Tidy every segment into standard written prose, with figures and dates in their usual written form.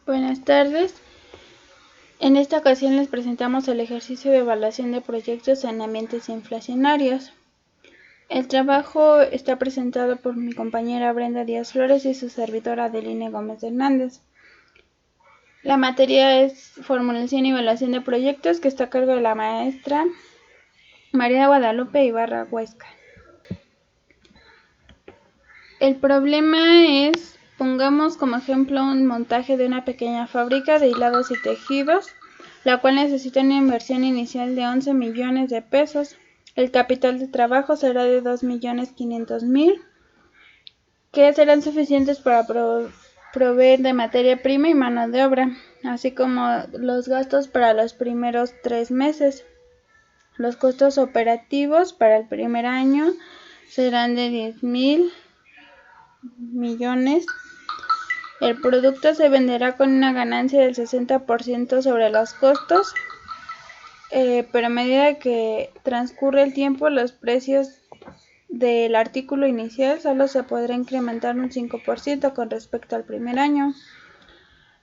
Buenas tardes. En esta ocasión les presentamos el ejercicio de evaluación de proyectos en ambientes inflacionarios. El trabajo está presentado por mi compañera Brenda Díaz Flores y su servidora Adeline Gómez Hernández. La materia es formulación y evaluación de proyectos, que está a cargo de la maestra María Guadalupe Ibarra Huesca. El problema es, pongamos como ejemplo un montaje de una pequeña fábrica de hilados y tejidos, la cual necesita una inversión inicial de 11 millones de pesos. El capital de trabajo será de 2.500.000, que serán suficientes para proveer de materia prima y mano de obra, así como los gastos para los primeros 3 meses. Los costos operativos para el primer año serán de 10.000 millones. El producto se venderá con una ganancia del 60% sobre los costos, pero a medida que transcurre el tiempo, los precios del artículo inicial solo se podrá incrementar un 5% con respecto al primer año.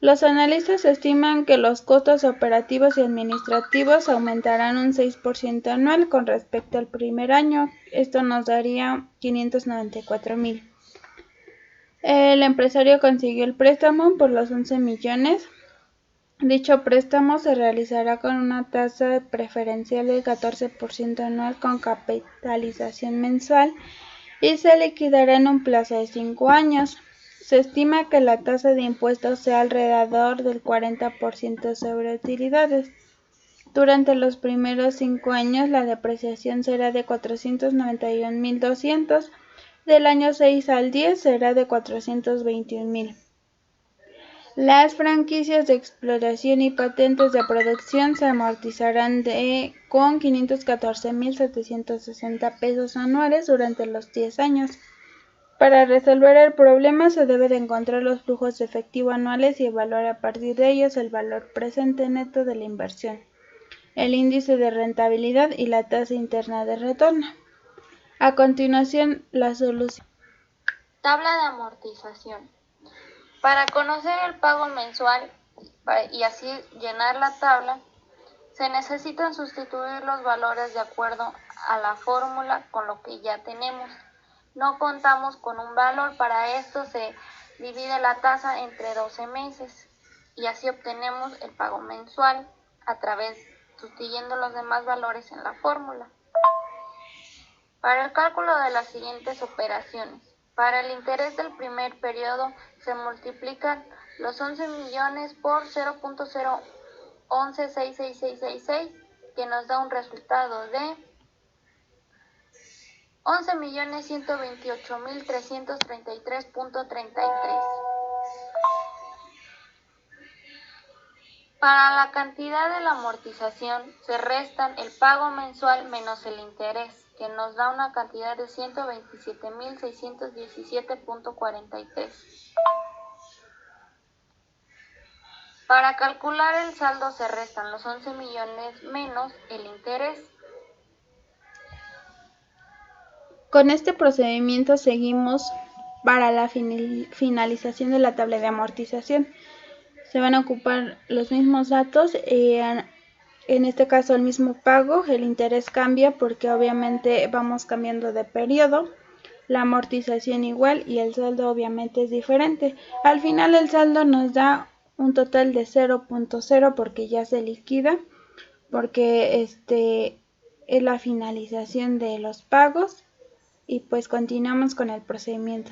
Los analistas estiman que los costos operativos y administrativos aumentarán un 6% anual con respecto al primer año. Esto nos daría 594.000. El empresario consiguió el préstamo por los 11 millones. Dicho préstamo se realizará con una tasa preferencial del 14% anual con capitalización mensual y se liquidará en un plazo de 5 años. Se estima que la tasa de impuestos sea alrededor del 40% sobre utilidades. Durante los primeros 5 años la depreciación será de 491.200. Del año 6 al 10 será de 421.000. Las franquicias de explotación y patentes de producción se amortizarán con 514.760 pesos anuales durante los 10 años. Para resolver el problema se debe de encontrar los flujos de efectivo anuales y evaluar a partir de ellos el valor presente neto de la inversión, el índice de rentabilidad y la tasa interna de retorno. A continuación, la solución. Tabla de amortización. Para conocer el pago mensual y así llenar la tabla, se necesitan sustituir los valores de acuerdo a la fórmula con lo que ya tenemos. No contamos con un valor, para esto se divide la tasa entre 12 meses y así obtenemos el pago mensual sustituyendo los demás valores en la fórmula. Para el cálculo de las siguientes operaciones, para el interés del primer periodo se multiplican los 11 millones por 0.0116666, que nos da un resultado de 11.128.333.33. Para la cantidad de la amortización se restan el pago mensual menos el interés, que nos da una cantidad de 127.617.43. Para calcular el saldo se restan los 11 millones menos el interés. Con este procedimiento seguimos para la finalización de la tabla de amortización. Se van a ocupar los mismos datos, en este caso el mismo pago. El interés cambia porque obviamente vamos cambiando de periodo, la amortización igual y el saldo obviamente es diferente. Al final el saldo nos da un total de 0.0 porque ya se liquida, porque es la finalización de los pagos. Y pues continuamos con el procedimiento.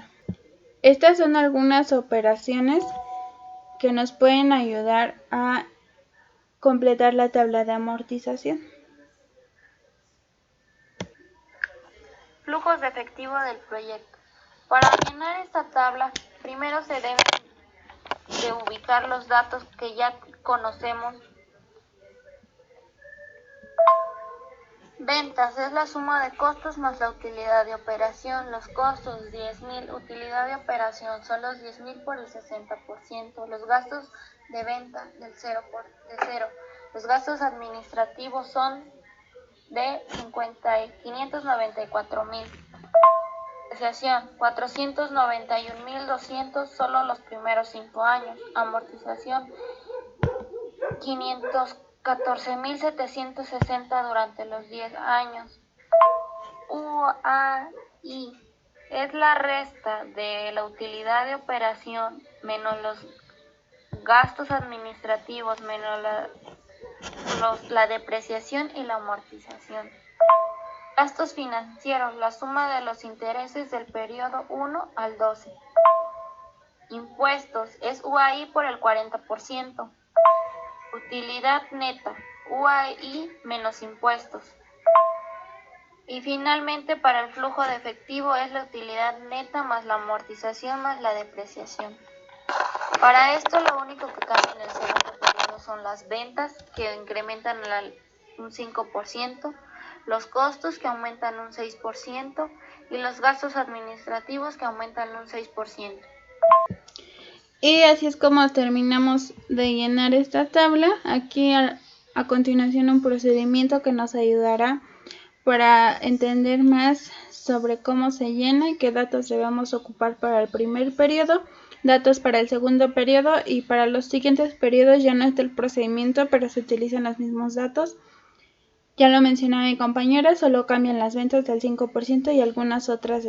Estas son algunas operaciones que nos pueden ayudar a completar la tabla de amortización. Flujos de efectivo del proyecto. Para llenar esta tabla, primero se deben de ubicar los datos que ya conocemos. Ventas es la suma de costos más la utilidad de operación. Los costos 10.000, utilidad de operación son los 10.000 por el 60%. Los gastos de venta de 0. Los gastos administrativos son de 594.000. Depreciación, 491.200 solo los primeros 5 años. Amortización, 514.760 durante los 10 años. UAI es la resta de la utilidad de operación menos los gastos administrativos menos la depreciación y la amortización. Gastos financieros, la suma de los intereses del periodo 1 al 12. Impuestos, es UAI por el 40%. Utilidad neta, UAI menos impuestos. Y finalmente, para el flujo de efectivo es la utilidad neta más la amortización más la depreciación. Para esto lo único que cambia en el segundo periodo son las ventas, que incrementan un 5%, los costos, que aumentan un 6%, y los gastos administrativos, que aumentan un 6%. Y así es como terminamos de llenar esta tabla. Aquí a continuación un procedimiento que nos ayudará para entender más sobre cómo se llena y qué datos debemos ocupar para el primer periodo, datos para el segundo periodo, y para los siguientes periodos ya no está el procedimiento, pero se utilizan los mismos datos. Ya lo mencionaba mi compañera, solo cambian las ventas del 5% y algunas otras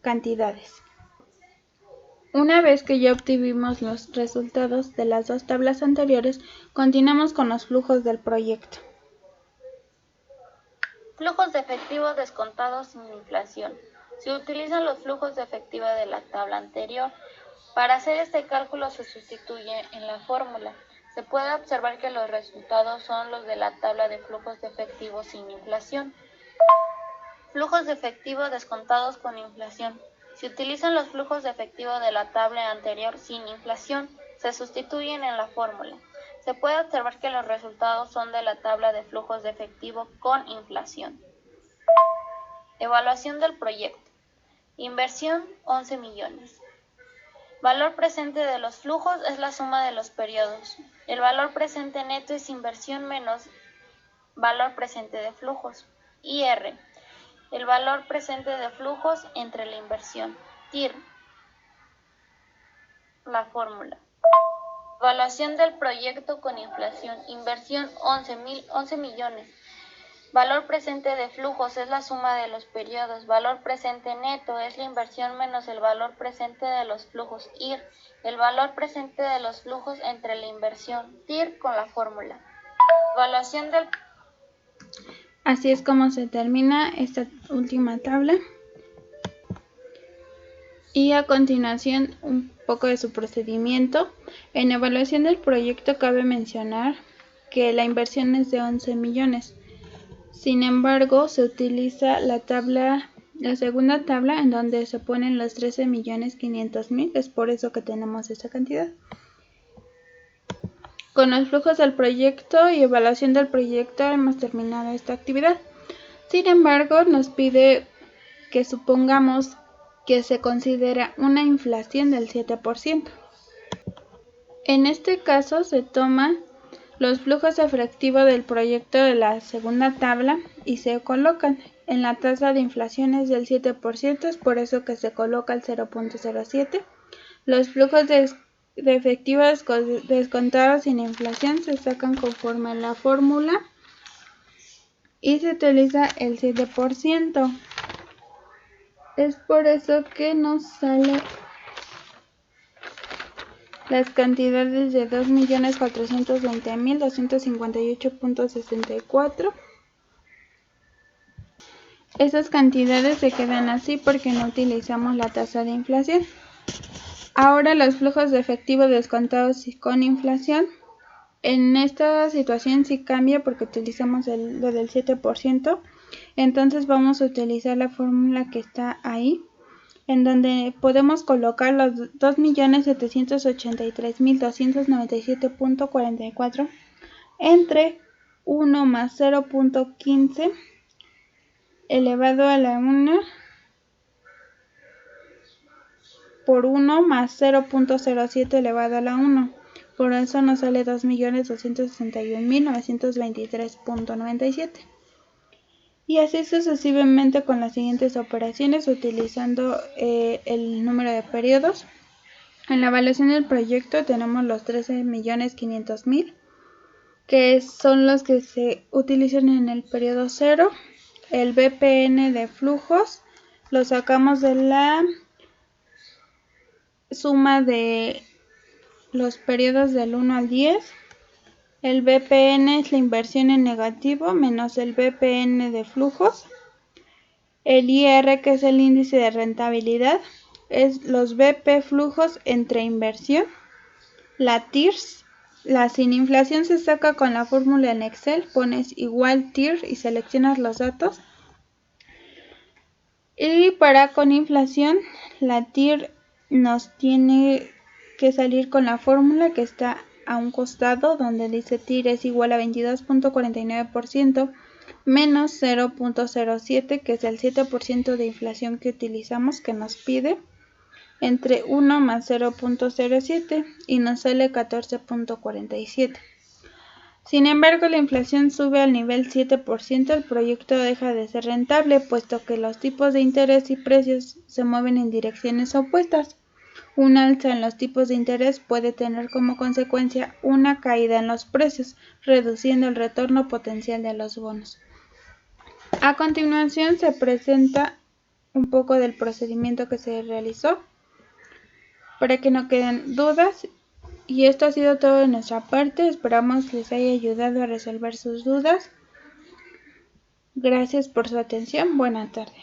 cantidades. Una vez que ya obtuvimos los resultados de las dos tablas anteriores, continuamos con los flujos del proyecto. Flujos de efectivo descontados sin inflación. Se utilizan los flujos de efectivo de la tabla anterior. Para hacer este cálculo se sustituye en la fórmula. Se puede observar que los resultados son los de la tabla de flujos de efectivo sin inflación. Flujos de efectivo descontados con inflación. Se utilizan los flujos de efectivo de la tabla anterior sin inflación. Se sustituyen en la fórmula. Se puede observar que los resultados son de la tabla de flujos de efectivo con inflación. Evaluación del proyecto. Inversión, 11 millones. Valor presente de los flujos es la suma de los periodos. El valor presente neto es inversión menos valor presente de flujos. IR. El valor presente de flujos entre la inversión. TIR. La fórmula. Evaluación del proyecto con inflación. Inversión 11 millones. Valor presente de flujos es la suma de los periodos. Valor presente neto es la inversión menos el valor presente de los flujos. IR. El valor presente de los flujos entre la inversión. TIR con la fórmula. Evaluación del... Así es como se termina esta última tabla. Y a continuación un poco de su procedimiento. En evaluación del proyecto cabe mencionar que la inversión es de 11 millones. Sin embargo, se utiliza la segunda tabla en donde se ponen los 13.500.000, es por eso que tenemos esa cantidad. Con los flujos del proyecto y evaluación del proyecto hemos terminado esta actividad. Sin embargo, nos pide que supongamos que se considera una inflación del 7%. En este caso se toman los flujos efectivos del proyecto de la segunda tabla y se colocan. En la tasa de inflación es del 7%, es por eso que se coloca el 0.07. Los flujos de efectivos descontados sin inflación se sacan conforme a la fórmula y se utiliza el 7%. Es por eso que nos sale las cantidades de 2.420.258.64. Esas cantidades se quedan así porque no utilizamos la tasa de inflación. Ahora los flujos de efectivo descontados con inflación. En esta situación sí cambia porque utilizamos lo del 7%. Entonces vamos a utilizar la fórmula que está ahí, en donde podemos colocar los 2.783.297.44 entre 1 más 0.15 elevado a la 1 por 1 más 0.07 elevado a la 1. Por eso nos sale 2.261.923.97. y así sucesivamente con las siguientes operaciones utilizando el número de periodos. En la evaluación del proyecto tenemos los 13.500.000, que son los que se utilizan en el periodo 0. El BPN de flujos lo sacamos de la suma de los periodos del 1 al 10. El BPN es la inversión en negativo menos el BPN de flujos. El IR, que es el índice de rentabilidad, es los BP flujos entre inversión. La TIRS, la sin inflación, se saca con la fórmula en Excel, pones igual TIR y seleccionas los datos. Y para con inflación, la TIR nos tiene que salir con la fórmula que está a un costado, donde dice TIR es igual a 22.49% menos 0.07, que es el 7% de inflación que utilizamos, que nos pide, entre 1 más 0.07 y nos sale 14.47. Sin embargo, la inflación sube al nivel 7%, el proyecto deja de ser rentable, puesto que los tipos de interés y precios se mueven en direcciones opuestas. Un alza en los tipos de interés puede tener como consecuencia una caída en los precios, reduciendo el retorno potencial de los bonos. A continuación se presenta un poco del procedimiento que se realizó para que no queden dudas. Y esto ha sido todo de nuestra parte. Esperamos les haya ayudado a resolver sus dudas. Gracias por su atención. Buena tarde.